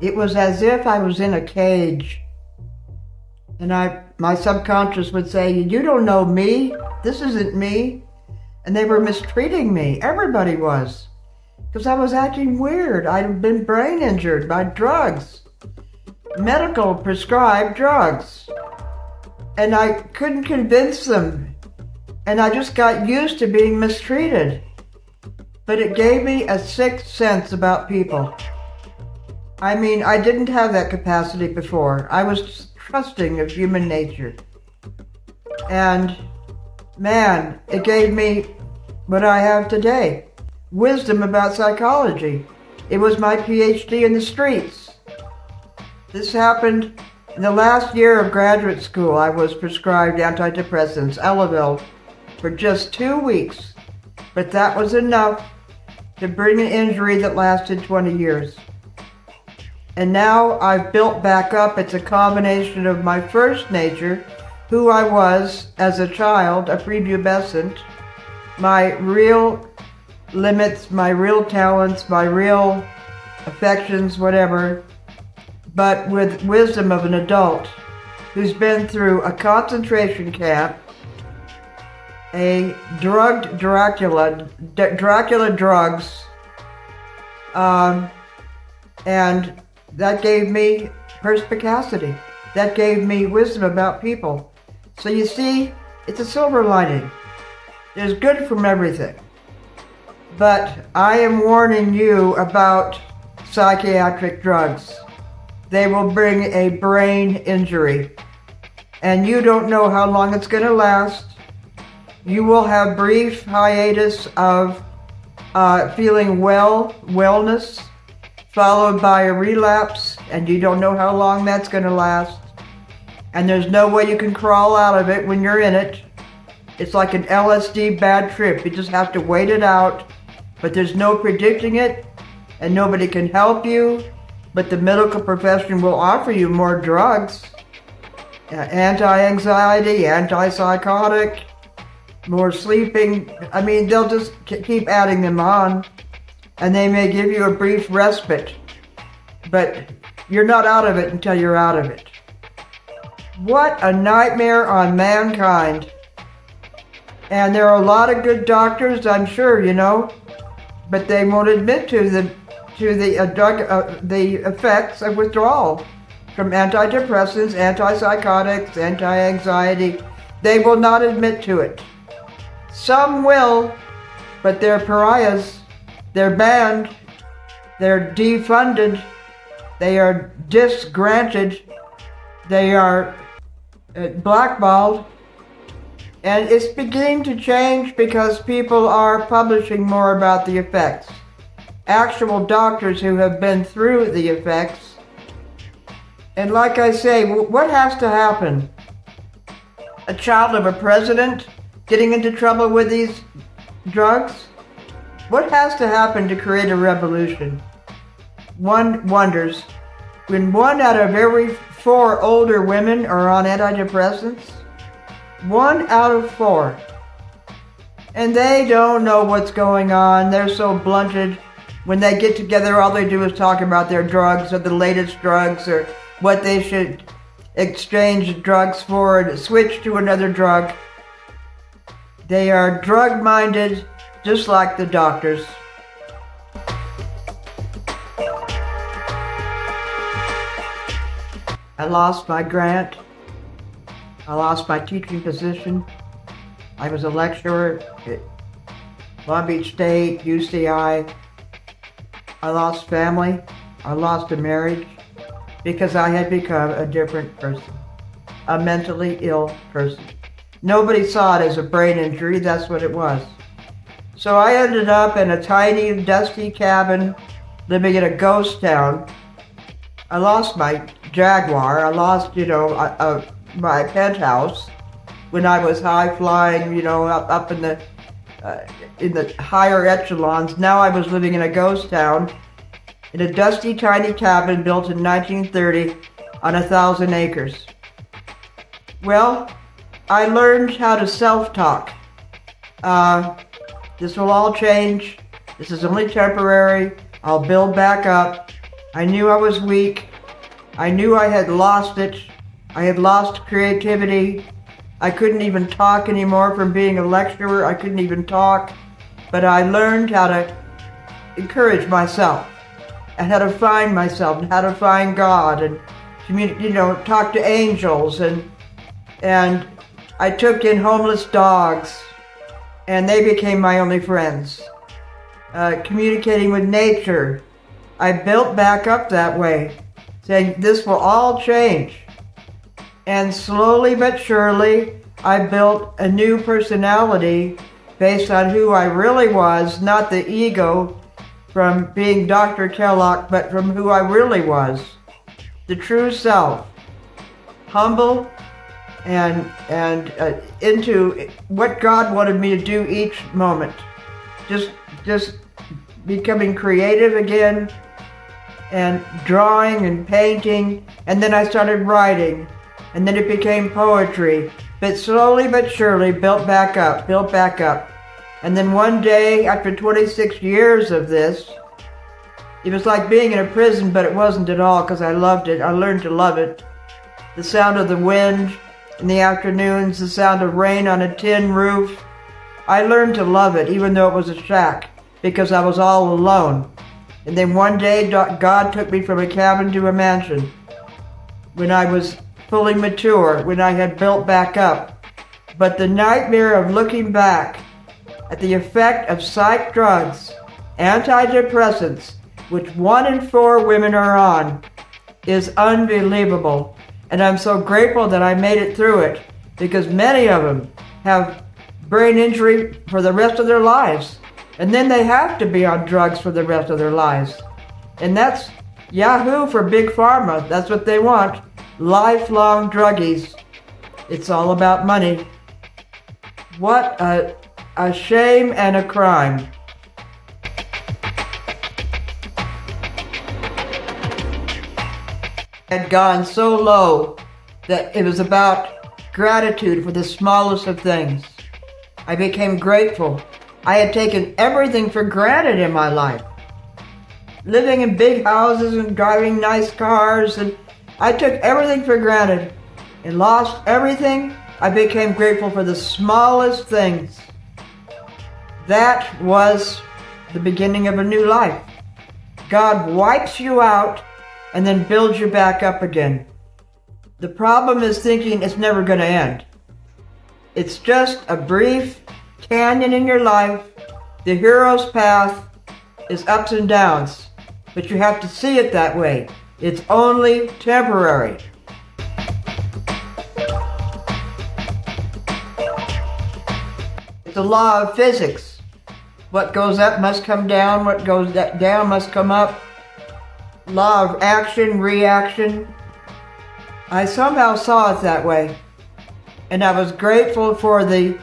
It was as if I was in a cage. And my subconscious would say, you don't know me. This isn't me. And they were mistreating me. Everybody was. Because I was acting weird. I'd been brain injured by drugs. Medical prescribed drugs. And I couldn't convince them. And I just got used to being mistreated. But it gave me a sixth sense about people. I mean, I didn't have that capacity before. I was trusting of human nature. And man, it gave me what I have today. Wisdom about psychology. It was my PhD in the streets. This happened in the last year of graduate school. I was prescribed antidepressants, Elavil, for just 2 weeks. But that was enough to bring an injury that lasted 20 years. And now I've built back up. It's a combination of my first nature, who I was as a child, a prepubescent, my real limits, my real talents, my real affections, whatever, but with wisdom of an adult who's been through a concentration camp, a drugged Dracula Drugs, and that gave me perspicacity. That gave me wisdom about people. So you see, it's a silver lining. There's good from everything. But I am warning you about psychiatric drugs. They will bring a brain injury. And you don't know how long it's going to last. You will have brief hiatus of feeling wellness, followed by a relapse, and you don't know how long that's going to last. And there's no way you can crawl out of it when you're in it. It's like an LSD bad trip. You just have to wait it out. But there's no predicting it, and nobody can help you. But the medical profession will offer you more drugs. Anti-anxiety, antipsychotic, more sleeping. I mean, they'll just keep adding them on. And they may give you a brief respite. But you're not out of it until you're out of it. What a nightmare on mankind. And there are a lot of good doctors, I'm sure, you know, but they won't admit to the effects of withdrawal from antidepressants, antipsychotics, anti-anxiety. They will not admit to it. Some will, but they're pariahs. They're banned. They're defunded. They are disgranted. They are blackballed. And it's beginning to change because people are publishing more about the effects. Actual doctors who have been through the effects. And like I say, what has to happen? A child of a president getting into trouble with these drugs? What has to happen to create a revolution? One wonders, when 1 out of every 4 older women are on antidepressants, 1 out of 4. And they don't know what's going on. They're so blunted. When they get together, all they do is talk about their drugs or the latest drugs or what they should exchange drugs for and switch to another drug. They are drug-minded, just like the doctors. I lost my grant. I lost my teaching position. I was a lecturer at Long Beach State, UCI. I lost family. I lost a marriage because I had become a different person, a mentally ill person. Nobody saw it as a brain injury. That's what it was. So I ended up in a tiny, dusty cabin living in a ghost town. I lost my Jaguar. I lost, my penthouse when I was high flying, up in the higher echelons. Now I was living in a ghost town in a dusty, tiny cabin built in 1930 on 1,000 acres. Well, I learned how to self-talk. This will all change. This is only temporary. I'll build back up. I knew I was weak. I knew I had lost it. I had lost creativity. I couldn't even talk anymore from being a lecturer. I couldn't even talk. But I learned how to encourage myself and how to find myself and how to find God and talk to angels. And I took in homeless dogs, and they became my only friends. Communicating with nature. I built back up that way, saying this will all change. And slowly but surely, I built a new personality based on who I really was, not the ego from being Dr. Kellock, but from who I really was. The true self. Humble and into what God wanted me to do each moment. Just becoming creative again and drawing and painting, and then I started writing, and then it became poetry, but slowly but surely built back up. And then one day, after 26 years of this, it was like being in a prison, but it wasn't at all, because I loved it. I learned to love it. The sound of the wind in the afternoons, the sound of rain on a tin roof. I learned to love it, even though it was a shack, because I was all alone. And then one day, God took me from a cabin to a mansion when I was fully mature, when I had built back up. But the nightmare of looking back at the effect of psych drugs, antidepressants, which 1 in 4 women are on, is unbelievable. And I'm so grateful that I made it through it, because many of them have brain injury for the rest of their lives. And then they have to be on drugs for the rest of their lives. And that's Yahoo for Big Pharma. That's what they want. Lifelong druggies. It's all about money. What a shame and a crime. I had gone so low that it was about gratitude for the smallest of things. I became grateful. I had taken everything for granted in my life. Living in big houses and driving nice cars, and I took everything for granted and lost everything. I became grateful for the smallest things. That was the beginning of a new life. God wipes you out and then builds you back up again. The problem is thinking it's never going to end. It's just a brief canyon in your life. The hero's path is ups and downs, but you have to see it that way. It's only temporary. It's the law of physics. What goes up must come down, what goes down must come up. Law of action, reaction. I somehow saw it that way, and I was grateful for the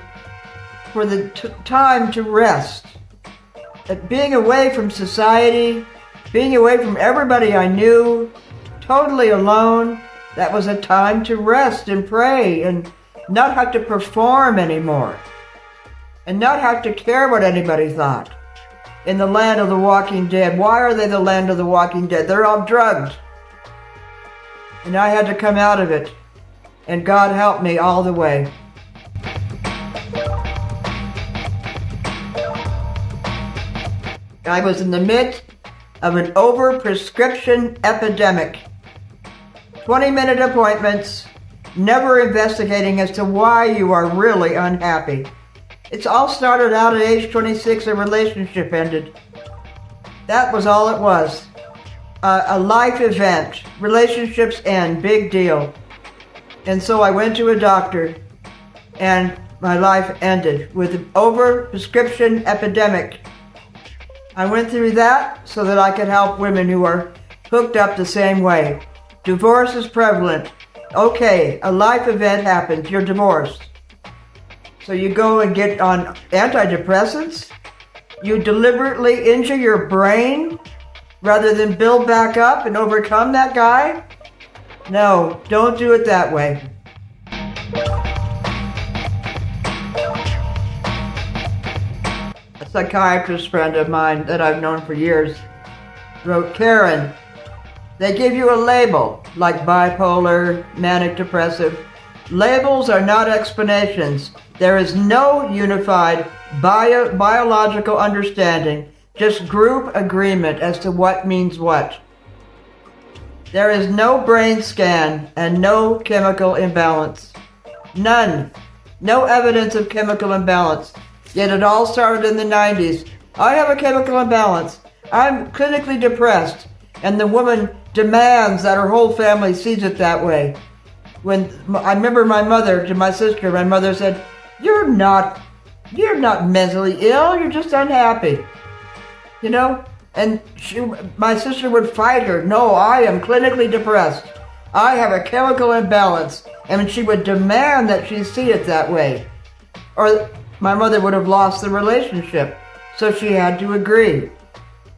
time to rest. Being away from society, being away from everybody I knew, totally alone, that was a time to rest and pray and not have to perform anymore and not have to care what anybody thought. In the land of the walking dead. Why are they the land of the walking dead? They're all drugged. And I had to come out of it. And God helped me all the way. I was in the midst of an over-prescription epidemic. 20-minute appointments, never investigating as to why you are really unhappy. It's all started out at age 26, a relationship ended. That was all it was. A life event. Relationships end. Big deal. And so I went to a doctor, and my life ended with an over-prescription epidemic. I went through that so that I could help women who are hooked up the same way. Divorce is prevalent. Okay, a life event happens. You're divorced. So you go and get on antidepressants? You deliberately injure your brain rather than build back up and overcome that guy? No, don't do it that way. A psychiatrist friend of mine that I've known for years wrote, Karen, They give you a label, like bipolar, manic depressive. Labels are not explanations. There is no unified biological understanding, just group agreement as to what means what. There is no brain scan and no chemical imbalance. None. No evidence of chemical imbalance. Yet it all started in the 90s. I have a chemical imbalance. I'm clinically depressed. And the woman demands that her whole family sees it that way. When I remember my mother, to my sister, my mother said, you're not mentally ill, you're just unhappy. You know? And my sister would fight her. No, I am clinically depressed. I have a chemical imbalance. And she would demand that she see it that way. Or my mother would have lost the relationship. So she had to agree.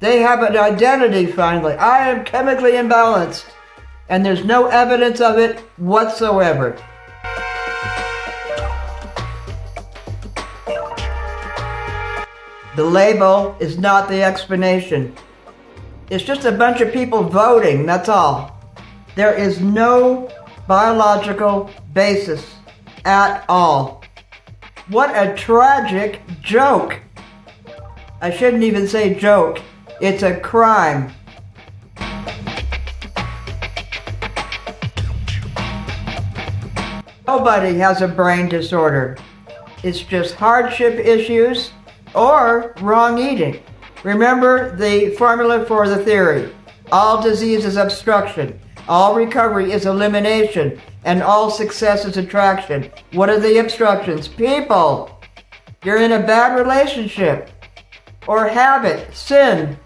They have an identity finally. I am chemically imbalanced. And there's no evidence of it whatsoever. The label is not the explanation. It's just a bunch of people voting, that's all. There is no biological basis at all. What a tragic joke. I shouldn't even say joke. It's a crime. Nobody has a brain disorder. It's just hardship issues or wrong eating. Remember the formula for the theory. All disease is obstruction. All recovery is elimination. And all success is attraction. What are the obstructions? People. You're in a bad relationship. Or habit, sin.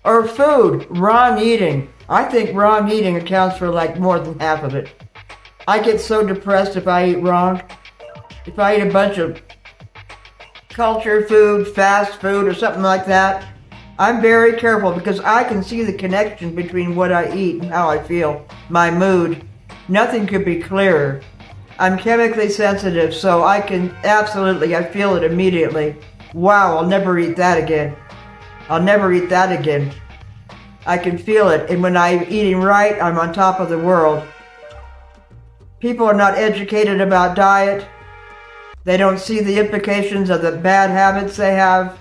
Or food, wrong eating. I think wrong eating accounts for like more than half of it. I get so depressed if I eat wrong. If I eat a bunch of cultured food, fast food, or something like that, I'm very careful because I can see the connection between what I eat and how I feel, my mood. Nothing could be clearer. I'm chemically sensitive, so I feel it immediately. Wow, I'll never eat that again. I'll never eat that again. I can feel it, and when I'm eating right, I'm on top of the world. People are not educated about diet. They don't see the implications of the bad habits they have,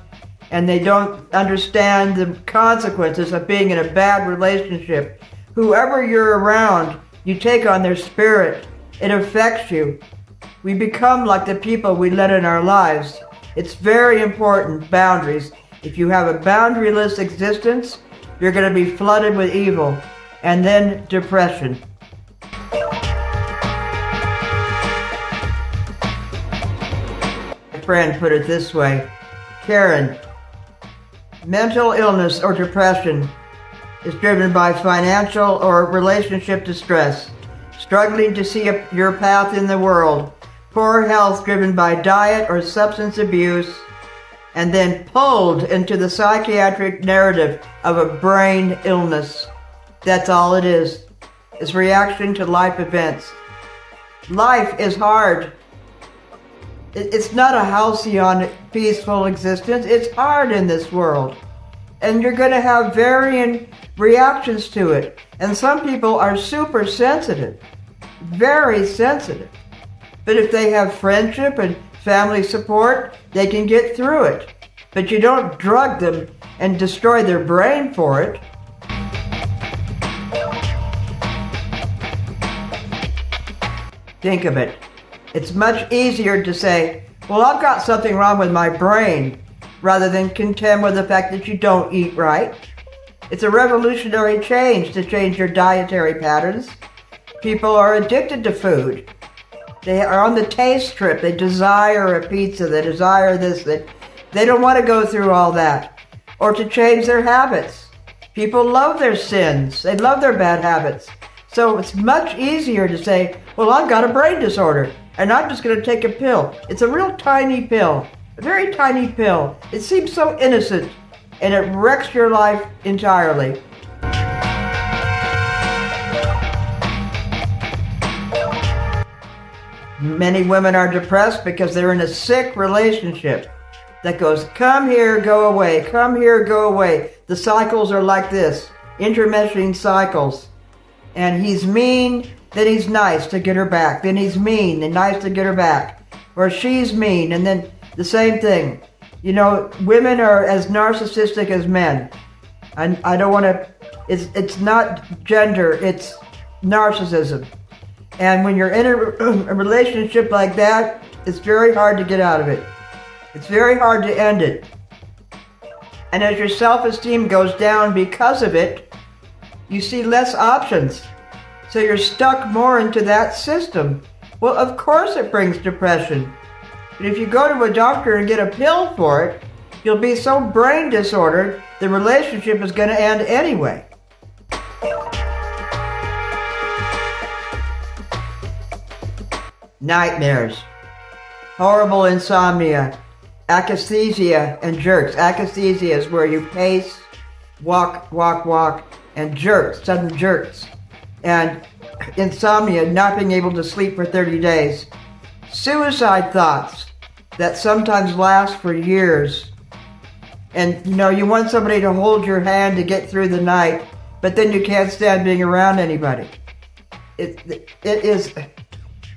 and they don't understand the consequences of being in a bad relationship. Whoever you're around, you take on their spirit. It affects you. We become like the people we let in our lives. It's very important, boundaries. If you have a boundaryless existence, you're going to be flooded with evil, and then depression. My friend put it this way, Karen, mental illness or depression is driven by financial or relationship distress, struggling to see your path in the world, poor health driven by diet or substance abuse, and then pulled into the psychiatric narrative of a brain illness. That's all it is. It's reaction to life events. Life is hard. It's not a halcyon, peaceful existence. It's hard in this world. And you're going to have varying reactions to it. And some people are super sensitive, very sensitive. But if they have friendship and family support, they can get through it. But you don't drug them and destroy their brain for it. Think of it. It's much easier to say, well, I've got something wrong with my brain, rather than contend with the fact that you don't eat right. It's a revolutionary change to change your dietary patterns. People are addicted to food. They are on the taste trip. They desire a pizza. They desire this. They don't want to go through all that. Or to change their habits. People love their sins. They love their bad habits. So it's much easier to say, well, I've got a brain disorder, and I'm just going to take a pill. It's a real tiny pill, a very tiny pill. It seems so innocent, and it wrecks your life entirely. Many women are depressed because they're in a sick relationship that goes, come here, go away, come here, go away. The cycles are like this, intermeshing cycles. and he's mean, then he's nice to get her back. Then he's mean and nice to get her back. Or she's mean, and then the same thing. You know, women are as narcissistic as men. I don't want to, it's not gender, it's narcissism. And when you're in a relationship like that, it's very hard to get out of it. It's very hard to end it. And as your self-esteem goes down because of it, you see less options. So you're stuck more into that system. Well, of course it brings depression. But if you go to a doctor and get a pill for it, you'll be so brain disordered, the relationship is going to end anyway. Nightmares, horrible insomnia, akathisia, and jerks. Akathisia is where you pace, walk, and jerks, sudden jerks. And insomnia, not being able to sleep for 30 days. Suicide thoughts that sometimes last for years. And you know, you want somebody to hold your hand to get through the night, but then you can't stand being around anybody.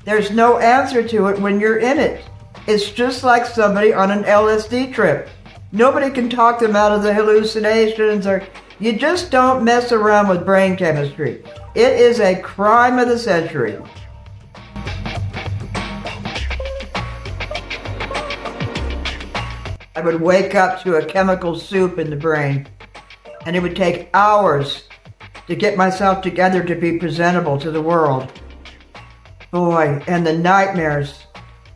There's no answer to it when you're in it. It's just like somebody on an LSD trip. Nobody can talk them out of the hallucinations, or you just don't mess around with brain chemistry. It is a crime of the century. I would wake up to a chemical soup in the brain, and it would take hours to get myself together to be presentable to the world. Boy, and the nightmares.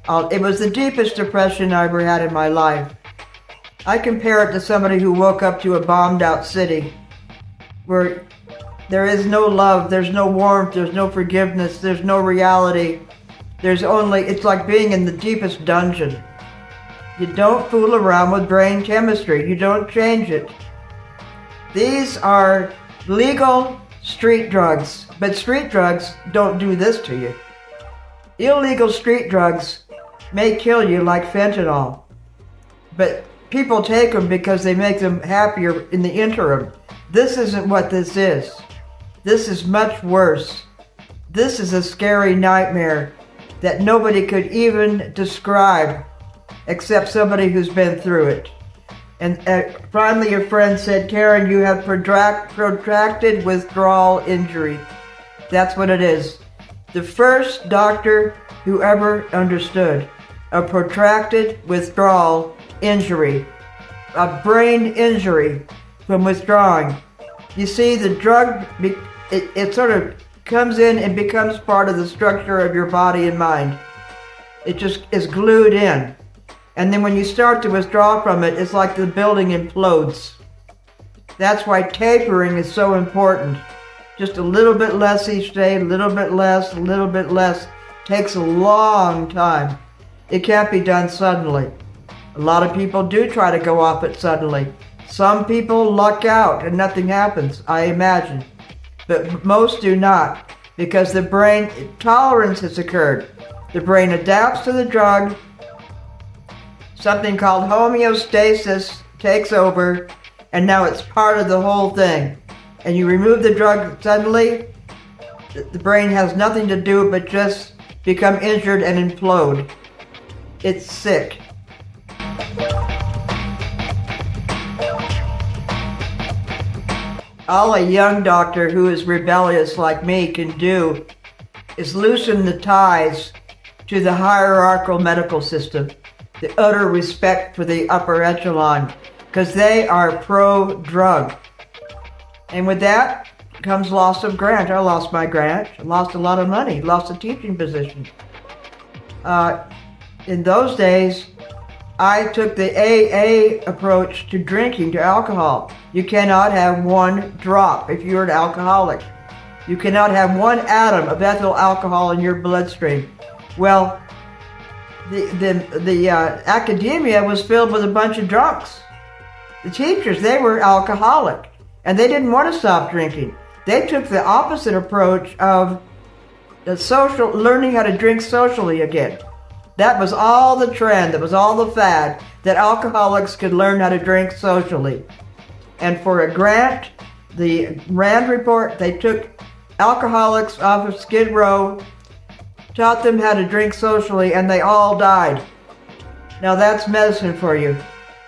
It was the deepest depression I ever had in my life. I compare it to somebody who woke up to a bombed out city where there is no love, there's no warmth, there's no forgiveness, there's no reality. It's like being in the deepest dungeon. You don't fool around with brain chemistry. You don't change it. These are legal street drugs, but street drugs don't do this to you. Illegal street drugs may kill you like fentanyl, but people take them because they make them happier in the interim. This isn't what this is. This is much worse. This is a scary nightmare that nobody could even describe except somebody who's been through it. And finally your friend said, Karen, you have protracted withdrawal injury. That's what it is. The first doctor who ever understood a protracted withdrawal injury, a brain injury from withdrawing. You see, the drug, it sort of comes in and becomes part of the structure of your body and mind. It just is glued in. And then when you start to withdraw from it, it's like the building implodes. That's why tapering is so important. Just a little bit less each day, a little bit less, a little bit less. Takes a long time. It can't be done suddenly. A lot of people do try to go off it suddenly. Some people luck out and nothing happens, I imagine. But most do not, because the brain tolerance has occurred. The brain adapts to the drug. Something called homeostasis takes over, and now it's part of the whole thing. And you remove the drug suddenly, the brain has nothing to do but just become injured and implode. It's sick. All a young doctor who is rebellious like me can do is loosen the ties to the hierarchical medical system, the utter respect for the upper echelon, because they are pro-drug. And with that comes loss of grant. I lost my grant, I lost a lot of money, lost a teaching position. In those days, I took the AA approach to drinking, to alcohol. You cannot have one drop if you're an alcoholic. You cannot have one atom of ethyl alcohol in your bloodstream. Well, the academia was filled with a bunch of drunks. The teachers, they were alcoholic, and they didn't want to stop drinking. They took the opposite approach of the learning how to drink socially again. That was all the trend, that was all the fad, that alcoholics could learn how to drink socially. And for a grant, the RAND report, they took alcoholics off of Skid Row, taught them how to drink socially, and they all died. Now that's medicine for you.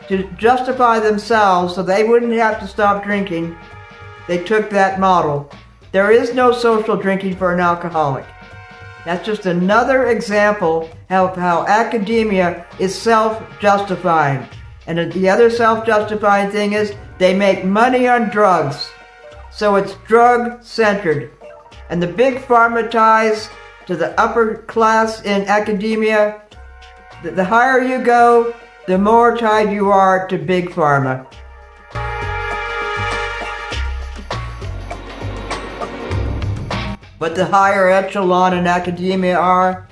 To justify themselves so they wouldn't have to stop drinking, they took that model. There is no social drinking for an alcoholic. That's just another example of how academia is self-justifying. And the other self-justifying thing is they make money on drugs. So it's drug-centered. And the big pharma ties to the upper class in academia, the higher you go, the more tied you are to big pharma. What the higher echelon in academia are,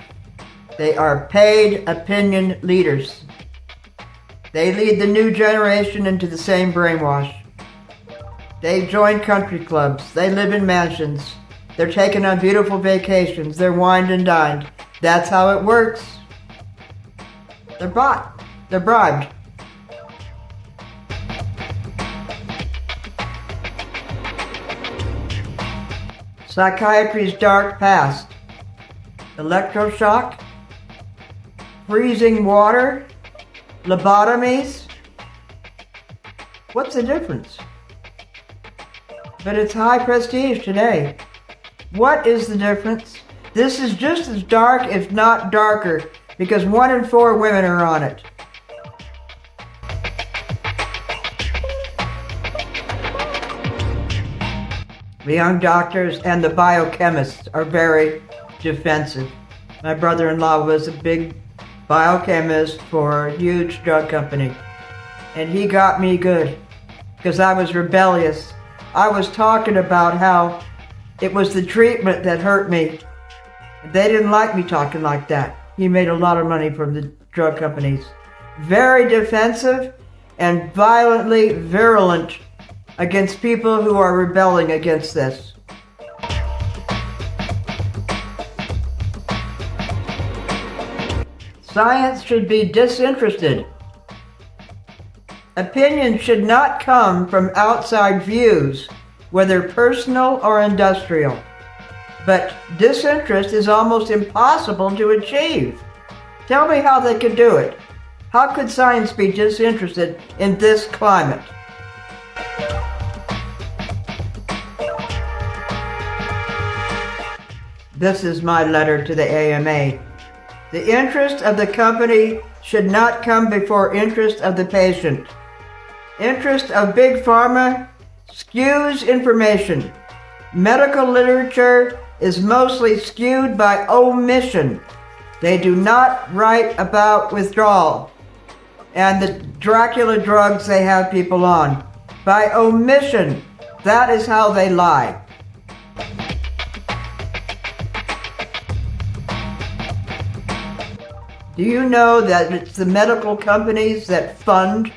they are paid opinion leaders. They lead the new generation into the same brainwash. They join country clubs. They live in mansions. They're taken on beautiful vacations. They're wined and dined. That's how it works. They're bought. They're bribed. Psychiatry's dark past. Electroshock. Freezing water. Lobotomies. What's the difference? But it's high prestige today. What is the difference? This is just as dark, if not darker, because 1 in 4 women are on it. The young doctors and the biochemists are very defensive. My brother-in-law was a big biochemist for a huge drug company, and he got me good because I was rebellious. I was talking about how it was the treatment that hurt me. They didn't like me talking like that. He made a lot of money from the drug companies. Very defensive and violently virulent against people who are rebelling against this. Science should be disinterested. Opinion should not come from outside views, whether personal or industrial. But disinterest is almost impossible to achieve. Tell me how they could do it. How could science be disinterested in this climate? This is my letter to the AMA. The interest of the company should not come before interest of the patient. Interest of big pharma skews information. Medical literature is mostly skewed by omission. They do not write about withdrawal and the Dracula drugs they have people on. By omission. That is how they lie. Do you know that it's the medical companies that fund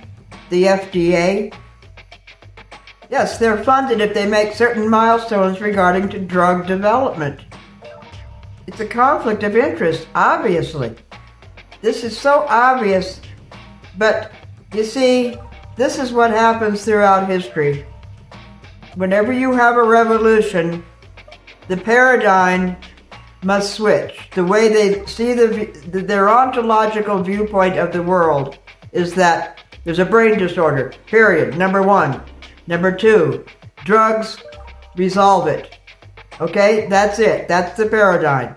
the FDA? Yes, they're funded if they make certain milestones regarding to drug development. It's a conflict of interest, obviously. This is so obvious, but you see, this is what happens throughout history. Whenever you have a revolution, the paradigm must switch. The way they see their ontological viewpoint of the world is that there's a brain disorder, period, number 1. Number 2, drugs resolve it. Okay, that's it. That's the paradigm.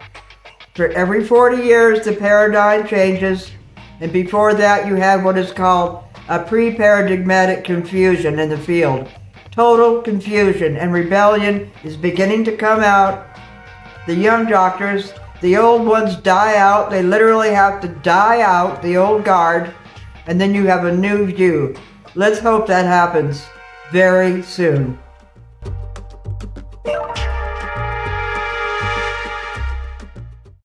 For every 40 years, the paradigm changes, and before that, you have what is called a pre-paradigmatic confusion in the field. Total confusion and rebellion is beginning to come out. The young doctors, the old ones die out. They literally have to die out, the old guard, and then you have a new view. Let's hope that happens very soon.